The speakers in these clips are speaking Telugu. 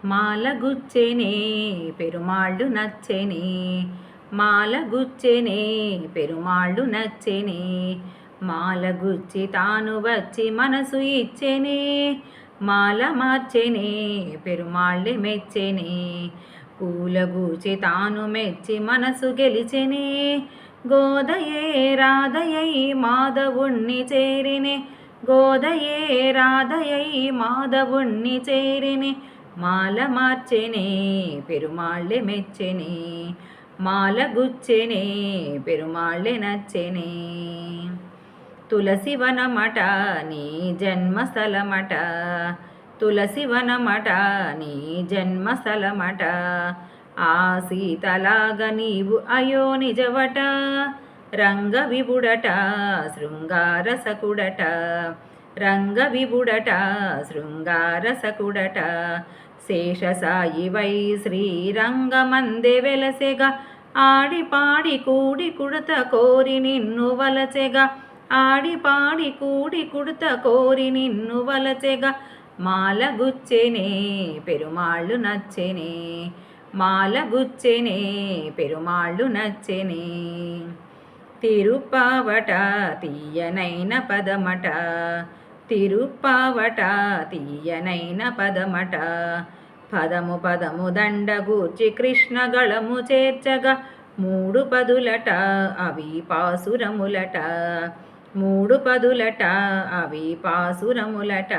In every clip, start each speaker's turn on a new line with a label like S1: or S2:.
S1: మాలగుచ్చెనే పెరుమాళ్ళు నచ్చెనే, మాలగుచ్చెనే పెరుమాళ్ళు నచ్చెనే, మాలగుచ్చి తాను వచ్చి మనసు ఇచ్చెనే, మాల మార్చెనే పెరుమాళ్ళే మెచ్చెనే, పూలగూచి తాను మెచ్చి మనసు గెలిచెనే, గోదయే రాధయై మాధవుణ్ణి చేరినే, గోదయే రాధయై మాధవుణ్ణి చేరినే, మాల మార్చెనే పెరుమాళ్ళే మెచ్చెనే, మాలగుచ్చెనే పెరుమాళ్ళే నచ్చెనే. తులసివనమట నీ జన్మస్థలమట, తులసివనమట నీ జన్మస్థలమట, ఆ సీతలాగా నీవు అయో నిజవట, రంగ విభుడట శృంగారసకుడట, రంగ విభుడట శృంగారసకుడట, శేషసాయివై శ్రీరంగమందే వెలసెగా, ఆడిపాడి కూడి కుడత కోరి నిన్ను వలచెగా, ఆడిపాడి కూడి కుడత కోరి నిన్ను వలచెగా, మాలగుచ్చెనే పెరుమాళ్ళు నచ్చెనే, మాలగుచ్చెనే పెరుమాళ్ళు నచ్చెనే. తిరుప్పావట తీయనైన పదమట, తిరుప్పావట తీయనైన పదమట, పదము పదము దండగూర్చి కృష్ణ గళము చేర్చగా, మూడు పదులట అవి పాసురములట, మూడు పదులట అవి పాసురములట,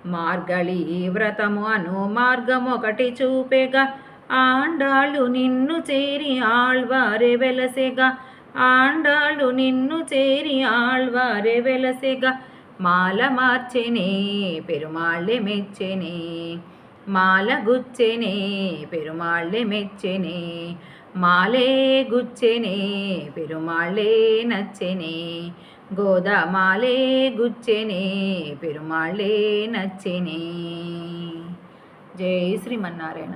S1: మార్గళీ వ్రతము అను మార్గమొకటి చూపెగా, ఆండాళ్ళు నిన్ను చేరి ఆళ్వారే వెలసెగా, ఆండాళ్ళు నిన్ను చేరి ఆళ్వారే వెలసెగా, మాల మార్చెనే పెరుమాళ్ళే మెచ్చెనే, మాలగుచ్చెనే పెరుమాళ్ళే మెచ్చెనే, మాలే గుచ్చెనే పెరుమాళ్ళే నచ్చెనే, గోదామాలే గుచ్చెనే పెరుమాళ్ళే నచ్చెనే. జై శ్రీమన్నారాయణ.